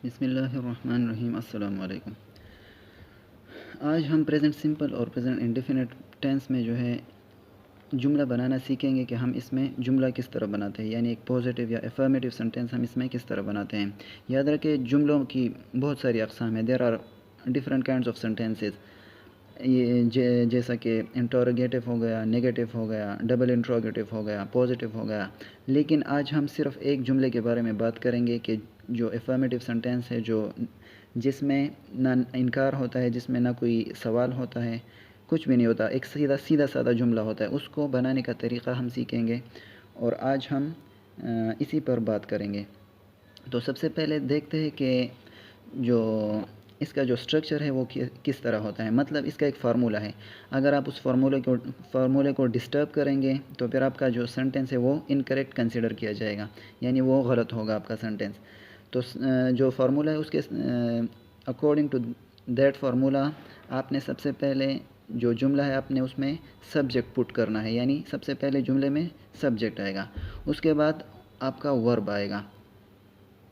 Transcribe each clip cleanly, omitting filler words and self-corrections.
बिस्मिल्लाहिर्रहमानिर्रहीम। अस्सलाम वालेकुम। आज हम प्रेजेंट सिंपल और प्रेजेंट इंडेफिनिट टेंस में जो है जुमला बनाना सीखेंगे कि हम इसमें जुमला किस तरह बनाते हैं, यानी एक पॉजिटिव या अफर्मेटिव सेंटेंस हम इसमें किस तरह बनाते हैं। याद रखें जुमलों की बहुत सारी अक़साम है। There are different kinds of sentences. ये जैसा कि इंटरोगेटिव हो गया, नेगेटिव हो गया, डबल इंट्रोगेटिव हो गया, पॉजिटिव हो गया। लेकिन आज हम सिर्फ एक जुमले के बारे में बात करेंगे कि जो अफर्मेटिव सेंटेंस है, जो जिसमें ना इनकार होता है, जिसमें ना कोई सवाल होता है, कुछ भी नहीं होता, एक सीधा सीधा सादा जुमला होता है। उसको बनाने का तरीक़ा हम सीखेंगे और आज हम इसी पर बात करेंगे। तो सबसे पहले देखते हैं कि जो इसका जो स्ट्रक्चर है वो किस तरह होता है। मतलब इसका एक फार्मूला है। अगर आप उस फार्मूले को डिस्टर्ब करेंगे तो फिर आपका जो सेंटेंस है वो इनकरेक्ट कंसिडर किया जाएगा, यानी वो गलत होगा आपका सेंटेंस। तो जो फार्मूला है उसके अकॉर्डिंग टू दैट फार्मूला आपने सबसे पहले जो जुमला है आपने उसमें सब्जेक्ट पुट करना है, यानी सबसे पहले जुमले में सब्जेक्ट आएगा, उसके बाद आपका वर्ब आएगा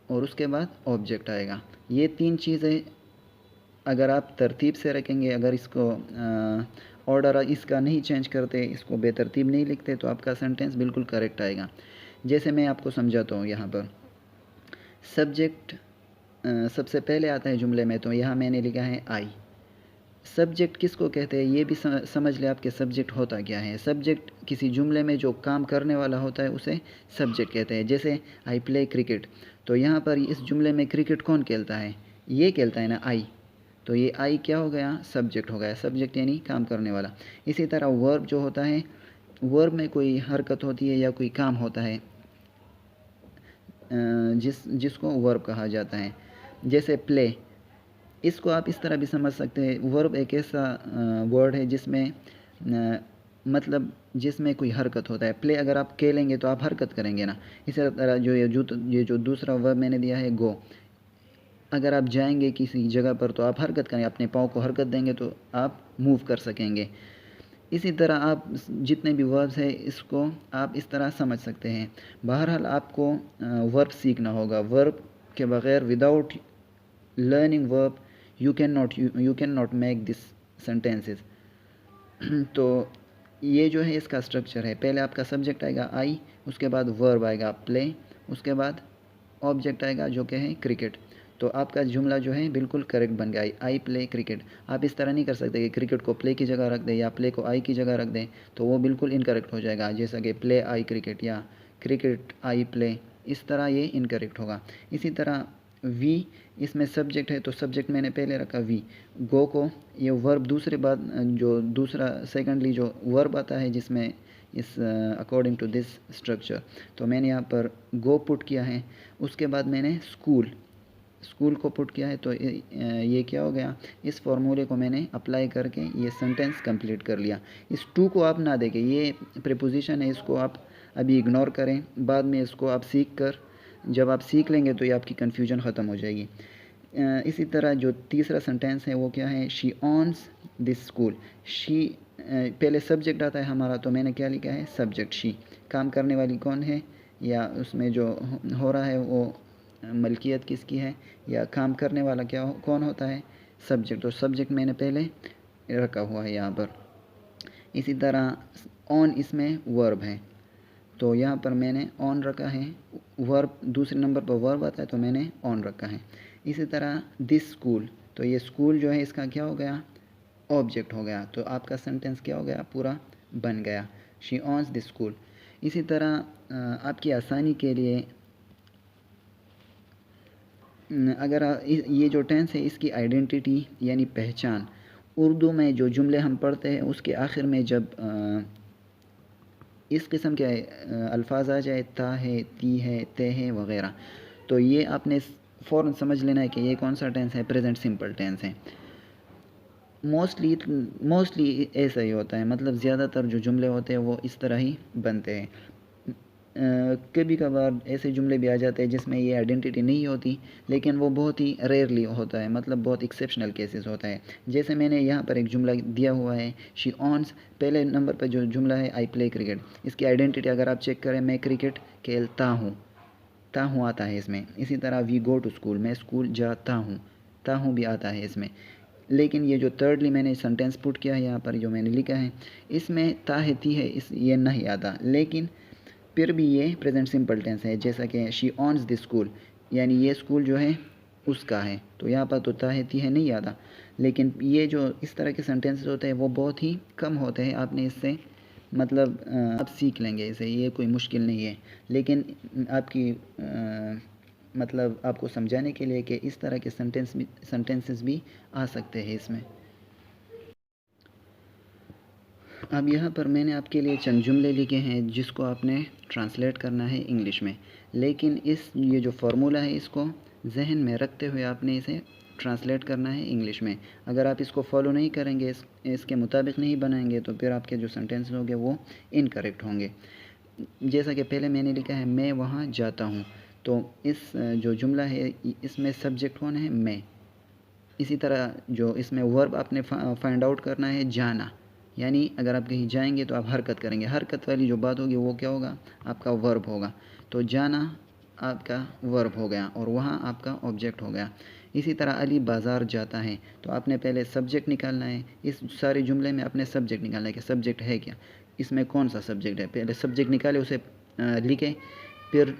और उसके बाद ऑब्जेक्ट आएगा। ये तीन चीज़ें अगर आप तरतीब से रखेंगे, अगर इसको ऑर्डर इसका नहीं चेंज करते, इसको बेतरतीब नहीं लिखते, तो आपका सेंटेंस बिल्कुल करेक्ट आएगा। जैसे मैं आपको समझाता हूँ। यहाँ पर सब्जेक्ट सबसे पहले आता है जुमले में, तो यहाँ मैंने लिखा है आई। सब्जेक्ट किसको कहते हैं ये भी समझ ले आपके सब्जेक्ट होता क्या है। सब्जेक्ट किसी जुमले में जो काम करने वाला होता है उसे सब्जेक्ट कहते हैं। जैसे आई प्ले क्रिकेट, तो यहाँ पर इस जुमले में क्रिकेट कौन खेलता है, ये खेलता है ना, आई। तो ये आई क्या हो गया, सब्जेक्ट हो गया। सब्जेक्ट यानी काम करने वाला। इसी तरह वर्ब जो होता है, वर्ब में कोई हरकत होती है या कोई काम होता है जिसको वर्ब कहा जाता है। जैसे प्ले, इसको आप इस तरह भी समझ सकते हैं, वर्ब एक ऐसा वर्ड है जिसमें मतलब जिसमें कोई हरकत होता है। प्ले अगर आप खेलेंगे तो आप हरकत करेंगे ना। इसी तरह ये जो दूसरा वर्ब मैंने दिया है गो, अगर आप जाएंगे किसी जगह पर तो आप हरकत करेंगे, अपने पाँव को हरकत देंगे तो आप मूव कर सकेंगे। इसी तरह आप जितने भी वर्ब्स हैं इसको आप इस तरह समझ सकते हैं। बहरहाल आपको वर्ब सीखना होगा। वर्ब के बग़ैर, without learning verb you can not make this sentences. तो ये जो है इसका स्ट्रक्चर है। पहले आपका सब्जेक्ट आएगा आई, उसके बाद वर्ब आएगा प्ले, उसके बाद ऑब्जेक्ट आएगा जो कि है क्रिकेट। तो आपका जुमला जो है बिल्कुल करेक्ट बन गया, आई प्ले क्रिकेट। आप इस तरह नहीं कर सकते कि क्रिकेट को प्ले की जगह रख दें या प्ले को आई की जगह रख दें, तो वो बिल्कुल इनकरेक्ट हो जाएगा। जैसा कि प्ले आई क्रिकेट या क्रिकेट आई प्ले, इस तरह ये इनकरेक्ट होगा। इसी तरह वी, इसमें सब्जेक्ट है तो सब्जेक्ट मैंने पहले रखा वी। गो को, ये वर्ब दूसरे बात जो दूसरा सेकेंडली जो वर्ब आता है जिसमें इस अकॉर्डिंग टू दिस स्ट्रक्चर, तो मैंने यहाँ पर गो पुट किया है। उसके बाद मैंने स्कूल को पुट किया है। तो ये क्या हो गया, इस फार्मूले को मैंने अप्लाई करके ये सेंटेंस कंप्लीट कर लिया। इस टू को आप ना देखें, ये प्रीपोजिशन है, इसको आप अभी इग्नोर करें। बाद में इसको आप जब आप सीख लेंगे तो ये आपकी कन्फ्यूजन ख़त्म हो जाएगी। इसी तरह जो तीसरा सेंटेंस है वो क्या है, शी ऑन्स दिस स्कूल। शी पहले सब्जेक्ट आता है हमारा, तो मैंने क्या लिखा है, सब्जेक्ट शी। काम करने वाली कौन है, या उसमें जो हो रहा है वो मलकियत किसकी है, या काम करने वाला कौन होता है, सब्जेक्ट। तो सब्जेक्ट मैंने पहले रखा हुआ है यहाँ पर। इसी तरह ऑन इसमें वर्ब है, तो यहाँ पर मैंने ऑन रखा है। वर्ब दूसरे नंबर पर वर्ब आता है तो मैंने ऑन रखा है। इसी तरह दिस स्कूल, तो ये स्कूल जो है इसका क्या हो गया, ऑब्जेक्ट हो गया। तो आपका सेंटेंस क्या हो गया, पूरा बन गया, शी ऑन्स दिस स्कूल। इसी तरह आपकी आसानी के लिए अगर ये जो टेंस है इसकी आइडेंटिटी यानी पहचान, उर्दू में जो जुमले हम पढ़ते हैं उसके आखिर में जब इस किस्म के अल्फाज आ जाए, ता है, ती है, ते है वग़ैरह, तो ये आपने फ़ौरन समझ लेना है कि ये कौन सा टेंस है, प्रेजेंट सिंपल टेंस है। मोस्टली ऐसा ही होता है, मतलब ज़्यादातर जो जुमले होते हैं वो इस तरह ही बनते हैं। कभी कभार ऐसे जुमले भी आ जाते हैं जिसमें ये आइडेंटिटी नहीं होती, लेकिन वो बहुत ही रेयरली होता है, मतलब बहुत एक्सेप्शनल केसेस होता है। जैसे मैंने यहाँ पर एक जुमला दिया हुआ है, शी ऑन्स। पहले नंबर पर जो जुमला है आई प्ले क्रिकेट, इसकी आइडेंटिटी अगर आप चेक करें, मैं क्रिकेट खेलता हूँ। ता हूँ आता है इसमें। इसी तरह वी गो टू स्कूल, मैं स्कूल जाता हूँ, ता हूँ भी आता है इसमें। लेकिन ये जो थर्डली मैंने सेंटेंस पुट किया है यहाँ पर, जो मैंने लिखा है, इसमें ता है ती है, इस ये नहीं आता। लेकिन फिर भी ये प्रेजेंट सिंपल टेंस है। जैसा कि शी ऑन्स द स्कूल, यानी ये स्कूल जो है उसका है, तो यहाँ पर तो ता है ती है नहीं आता। लेकिन ये जो इस तरह के सेंटेंसेस होते हैं वो बहुत ही कम होते हैं। आपने इससे मतलब आप सीख लेंगे इसे, ये कोई मुश्किल नहीं है। लेकिन आपकी मतलब आपको समझाने के लिए कि इस तरह के सेंटेंसेस भी आ सकते हैं इसमें। अब यहाँ पर मैंने आपके लिए चंद जुमले लिखे हैं जिसको आपने ट्रांसलेट करना है इंग्लिश में। लेकिन ये जो फार्मूला है इसको जहन में रखते हुए आपने इसे ट्रांसलेट करना है इंग्लिश में। अगर आप इसको फॉलो नहीं करेंगे, इसके मुताबिक नहीं बनाएंगे, तो फिर आपके जो सेंटेंस होंगे वो इनकरेक्ट होंगे। जैसा कि पहले मैंने लिखा है मैं वहाँ जाता हूँ, तो इस जो जुमला है इसमें सब्जेक्ट कौन है, मैं। इसी तरह जो इसमें वर्ब आपने फाइंड आउट करना है, जाना। यानी अगर आप कहीं जाएंगे तो आप हरकत करेंगे, हरकत वाली जो बात होगी वो क्या होगा, आपका वर्ब होगा। तो जाना आपका वर्ब हो गया और वहाँ आपका ऑब्जेक्ट हो गया। इसी तरह अली बाज़ार जाता है, तो आपने पहले सब्जेक्ट निकालना है। इस सारे जुमले में आपने सब्जेक्ट निकालना है कि सब्जेक्ट है क्या, इसमें कौन सा सब्जेक्ट है। पहले सब्जेक्ट निकाले, उसे लिखें, फिर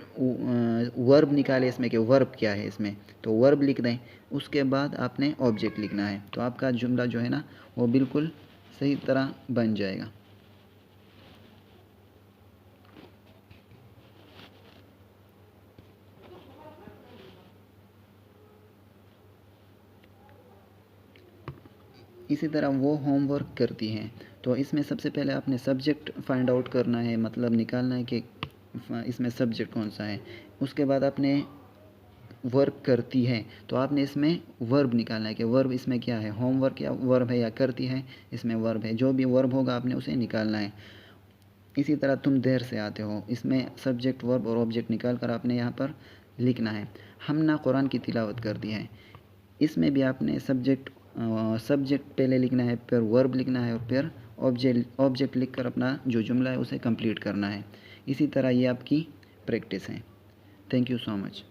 वर्ब निकाले इसमें कि वर्ब क्या है इसमें, तो वर्ब लिख दें। उसके बाद आपने ऑब्जेक्ट लिखना है, तो आपका जुमला जो है ना वो बिल्कुल सही तरह बन जाएगा। इसी तरह वो होमवर्क करती हैं, तो इसमें सबसे पहले आपने सब्जेक्ट फाइंड आउट करना है, मतलब निकालना है कि इसमें सब्जेक्ट कौन सा है। उसके बाद आपने वर्क करती है, तो आपने इसमें वर्ब निकालना है कि वर्ब इसमें क्या है, होमवर्क या वर्ब है या करती है, इसमें वर्ब है। जो भी वर्ब होगा आपने उसे निकालना है। इसी तरह तुम देर से आते हो, इसमें सब्जेक्ट वर्ब और ऑब्जेक्ट निकाल कर आपने यहाँ पर लिखना है। हम ना कुरान की तिलावत करती है, इसमें भी आपने सब्जेक्ट पहले लिखना है, फिर वर्ब लिखना है और फिर ऑब्जेक्ट लिखकर अपना जो जुमला है उसे कंप्लीट करना है। इसी तरह ये आपकी प्रैक्टिस है। Thank you so much.